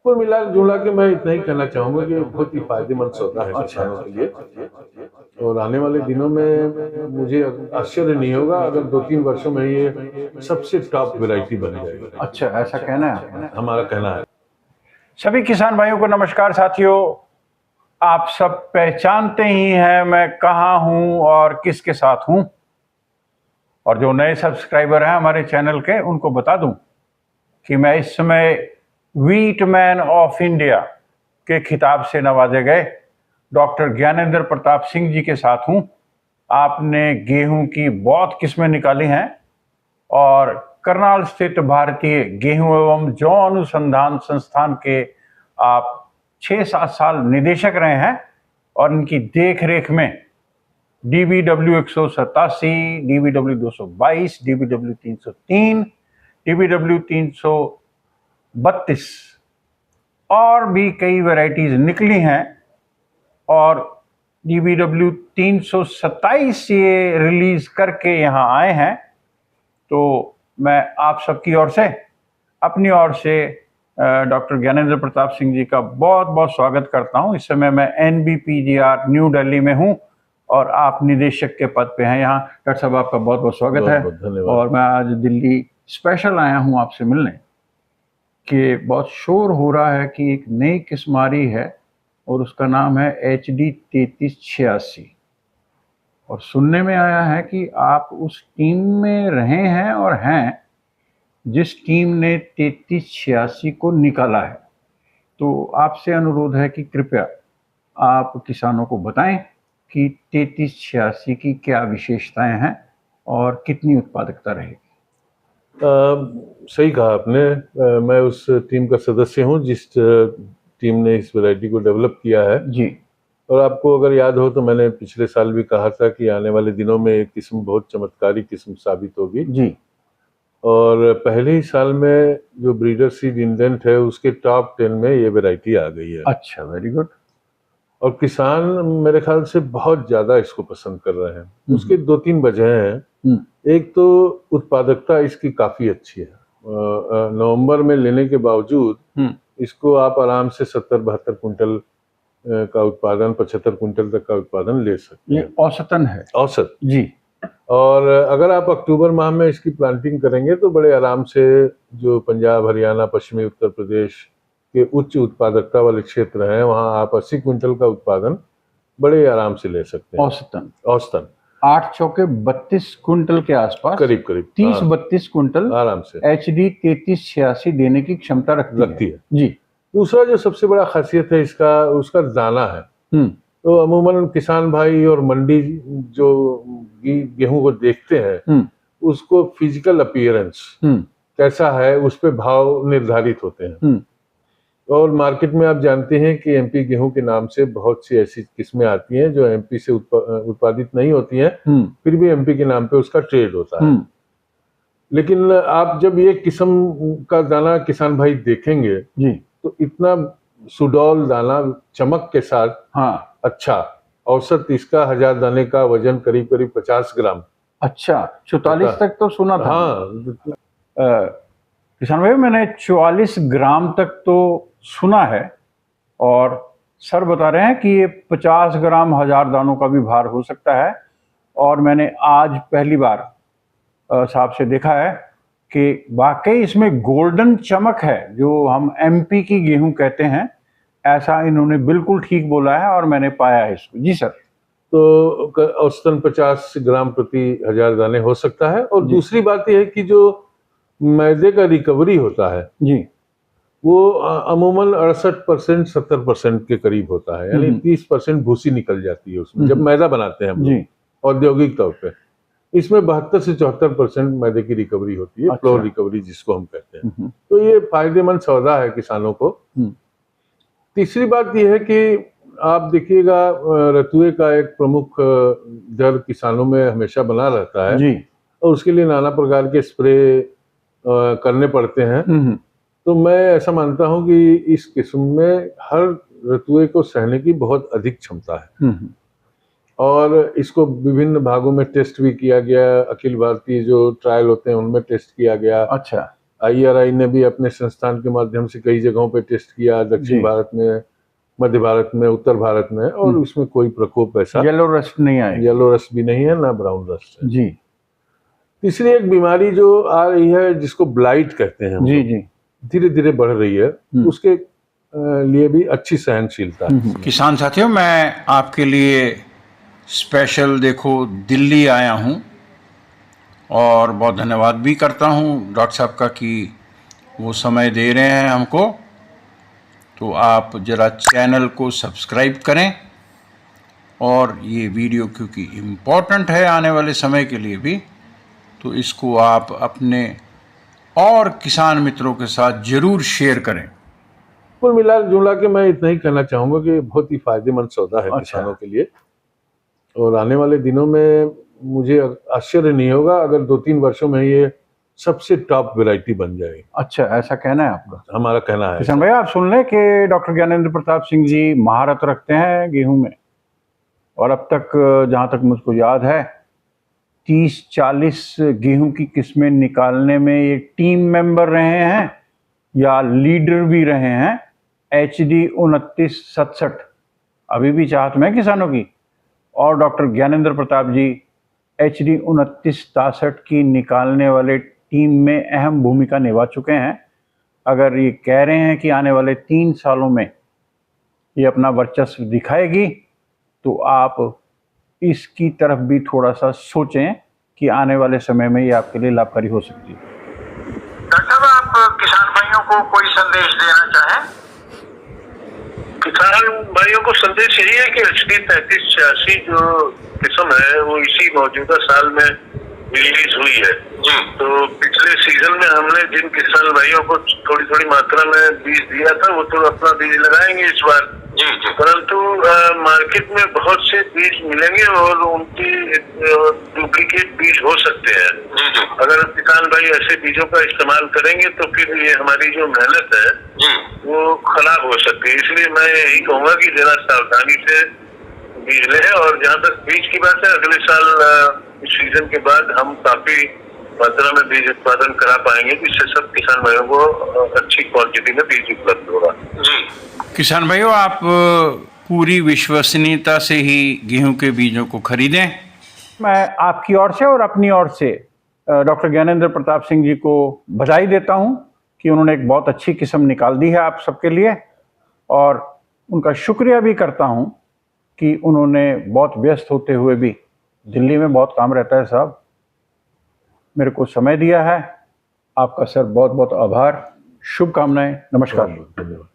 कुल मिला जुला के मैं इतना ही कहना चाहूंगा कि बहुत ही फायदेमंद सौदा है अच्छा। किसानों के लिए। और आने वाले दिनों में मुझे आश्चर्य नहीं होगा अगर 2-3 वर्षों में ये सबसे टॉप वैरायटी बन जाएगी। अच्छा, ऐसा कहना है आपका। हमारा कहना है। सभी किसान भाइयों को नमस्कार साथियों। आप सब पहचानते ही हैं मैं कहाँ हूँ और किसके साथ हूँ। और जो नए सब्सक्राइबर हैं हमारे चैनल के, उनको बता दूं कि मैं इस समय व्हीट मैन ऑफ इंडिया के खिताब से नवाजे गए डॉक्टर ज्ञानेंद्र प्रताप सिंह जी के साथ हूँ। आपने गेहूं की बहुत किस्में निकाली हैं और करनाल स्थित भारतीय गेहूं एवं जौ अनुसंधान संस्थान के आप 6-7 साल निदेशक रहे हैं और इनकी देख रेख में DBW 187, DBW 222, DBW 303, DBW 332 और भी कई वैरायटीज निकली हैं। और DBW 327 ये रिलीज करके यहाँ आए हैं। तो मैं आप सबकी ओर से, अपनी ओर से डॉक्टर ज्ञानेंद्र प्रताप सिंह जी का बहुत बहुत स्वागत करता हूँ। इस समय मैं NBPGR न्यू दिल्ली में हूँ और आप निदेशक के पद पे हैं यहाँ। डॉक्टर साहब, आपका बहुत बहुत स्वागत है। बहुत धन्यवाद। और मैं आज दिल्ली स्पेशल आया हूँ आपसे मिलने कि बहुत शोर हो रहा है कि एक नई किस्म आ रही है और उसका नाम है HD 3386। और सुनने में आया है कि आप उस टीम में रहे हैं और हैं जिस टीम ने 3386 को निकाला है। तो आपसे अनुरोध है कि कृपया आप किसानों को बताएं कि 3386 की क्या विशेषताएं हैं और कितनी उत्पादकता रहेगी। सही कहा आपने। मैं उस टीम का सदस्य हूं जिस टीम ने इस वैरायटी को डेवलप किया है जी। और आपको अगर याद हो तो मैंने पिछले साल भी कहा था कि आने वाले दिनों में एक किस्म बहुत चमत्कारी किस्म साबित होगी जी। और पहले ही साल में जो ब्रीडर सीड इंडेंट है उसके टॉप 10 में ये वैरायटी आ गई है। अच्छा, वेरी गुड। और किसान मेरे ख्याल से बहुत ज्यादा इसको पसंद कर रहे हैं। उसके 2-3 वजह हैं। एक तो उत्पादकता इसकी काफी अच्छी है। नवंबर में लेने के बावजूद इसको आप आराम से 70-72 कुंटल का उत्पादन, 75 कुंटल तक का उत्पादन ले सकते हैं। ये औसतन है। औसत जी। और अगर आप अक्टूबर माह में इसकी प्लांटिंग करेंगे तो बड़े आराम से जो पंजाब, हरियाणा, पश्चिमी उत्तर प्रदेश के उच्च उत्पादकता वाले क्षेत्र हैं वहां आप 80 क्विंटल का उत्पादन बड़े आराम से ले सकते हैं। औसतन औसतन 8 चौके 32 कुंटल के आसपास, करीब 30-32 कुंटल आराम से HD 3386 देने की क्षमता रखती है। जी। दूसरा जो सबसे बड़ा खासियत है इसका, उसका दाना है। तो अमूमन किसान भाई और मंडी जो गेहूं को देखते हैं उसको फिजिकल अपीयरेंस कैसा है उस पे भाव निर्धारित होते हैं। और मार्केट में आप जानते हैं कि MP गेहूं के नाम से बहुत सी ऐसी किस्में आती हैं जो MP से उत्पादित नहीं होती हैं, फिर भी MP के नाम पे उसका ट्रेड होता है। लेकिन आप जब ये किस्म का दाना किसान भाई देखेंगे जी, तो इतना सुडौल दाना चमक के साथ, हाँ, अच्छा, औसत इसका 1000 दाने का वजन करीब करीब 50 ग्राम। अच्छा, 44 तक तो सुना था। हाँ, किसान भाई मैंने 44 ग्राम तक तो सुना है और सर बता रहे हैं कि ये 50 ग्राम 1000 दानों का भी भार हो सकता है। और मैंने आज पहली बार साहब से देखा है कि वाकई इसमें गोल्डन चमक है, जो हम MP की गेहूं कहते हैं, ऐसा इन्होंने बिल्कुल ठीक बोला है और मैंने पाया है इसको। जी सर। तो औसतन 50 ग्राम प्रति 1000 दाने हो सकता है। और दूसरी बात यह है कि जो मैदे का रिकवरी होता है जी, वो अमूमन 68% 70% के करीब होता है, यानी 30% भूसी निकल जाती है उसमें जब मैदा बनाते हैं हम लोग औद्योगिक तौर पे। इसमें 72 से 74% मैदे की रिकवरी होती है। अच्छा। फ्लोर रिकवरी जिसको हम कहते हैं। तो ये फायदेमंद सौदा है किसानों को। तीसरी बात यह है कि आप देखिएगा रतुए का एक प्रमुख डर किसानों में हमेशा बना रहता है जी। और उसके लिए नाना प्रकार के स्प्रे करने पड़ते हैं। तो मैं ऐसा मानता हूं कि इस किस्म में हर रतुए को सहने की बहुत अधिक क्षमता है। और इसको विभिन्न भागों में टेस्ट भी किया गया। अखिल भारतीय जो ट्रायल होते हैं उनमें टेस्ट किया गया। अच्छा। IRI ने भी अपने संस्थान के माध्यम से कई जगहों पे टेस्ट किया, जी। दक्षिण भारत में, मध्य भारत में, उत्तर भारत में, और उसमें कोई प्रकोप ऐसा येलो रस्ट नहीं आए। येलो रस्ट भी नहीं है, ना ब्राउन रस्ट है। जी तीसरी एक बीमारी जो आ रही है जिसको ब्लाइट कहते हैं हम जी लोग, जी। धीरे धीरे बढ़ रही है, उसके लिए भी अच्छी सहनशीलता है। किसान साथियों, मैं आपके लिए स्पेशल देखो दिल्ली आया हूँ और बहुत धन्यवाद भी करता हूँ डॉक्टर साहब का कि वो समय दे रहे हैं हमको। तो आप ज़रा चैनल को सब्सक्राइब करें, और ये वीडियो क्योंकि इम्पोर्टेंट है आने वाले समय के लिए भी, तो इसको आप अपने और किसान मित्रों के साथ ज़रूर शेयर करें। कुल मिला जुला के मैं इतना ही कहना चाहूँगा कि बहुत ही फायदेमंद सौदा है किसानों के लिए, और आने वाले दिनों में मुझे आश्चर्य नहीं होगा अगर 2-3 वर्षों में ये सबसे टॉप वैरायटी बन जाए। अच्छा, ऐसा कहना है आपका? हमारा कहना है। किसान भाई, आप सुन लें कि डॉक्टर ज्ञानेंद्र प्रताप सिंह जी महारत रखते हैं गेहूं में, और अब तक जहां तक मुझको याद है 30-40 गेहूं की किस्में निकालने में ये टीम मेंबर रहे हैं या लीडर भी रहे हैं। HD 2967 अभी भी चाहत में है किसानों की, और डॉक्टर ज्ञानेंद्र प्रताप जी HD 2963 की निकालने वाले टीम में अहम भूमिका निभा चुके हैं। अगर ये कह रहे हैं कि आने वाले 3 सालों में ये अपना वर्चस्व दिखाएगी, तो आप इसकी तरफ भी थोड़ा सा सोचें कि आने वाले समय में ये आपके लिए लाभकारी हो सकती है। डॉक्टर साहब, आप किसान भाइयों को कोई संदेश देना चाहें? किसान भाइयों को संदेश यही है कि HD 3586 जो किस्म है वो इसी मौजूदा साल में रिलीज हुई है। तो पिछले सीजन में हमने जिन किसान भाइयों को थोड़ी थोड़ी मात्रा में बीज दिया था वो तो अपना बीज लगाएंगे इस बार, परंतु मार्केट में बहुत से बीज मिलेंगे और उनकी डुप्लीकेट बीज हो सकते हैं। अगर किसान भाई ऐसे बीजों का इस्तेमाल करेंगे तो फिर ये हमारी जो मेहनत है वो खराब हो सकती है। इसलिए मैं यही कहूँगा कि जरा सावधानी से बीज लें, और जहाँ तक बीज की बात है, अगले साल इस सीजन के बाद हम काफी मात्रा में बीज उत्पादन करा पाएंगे, जिससे सब किसान भाइयों को अच्छी क्वांटिटी में बीज उपलब्ध होगा। किसान भाइयों, आप पूरी विश्वसनीयता से ही गेहूं के बीजों को खरीदें। मैं आपकी ओर से और अपनी ओर से डॉक्टर ज्ञानेंद्र प्रताप सिंह जी को बधाई देता हूं कि उन्होंने एक बहुत अच्छी किस्म निकाल दी है आप सबके लिए, और उनका शुक्रिया भी करता हूं कि उन्होंने बहुत व्यस्त होते हुए भी, दिल्ली में बहुत काम रहता है साहब, मेरे को समय दिया है। आपका सर बहुत बहुत आभार, शुभकामनाएं, नमस्कार। धन्यवाद।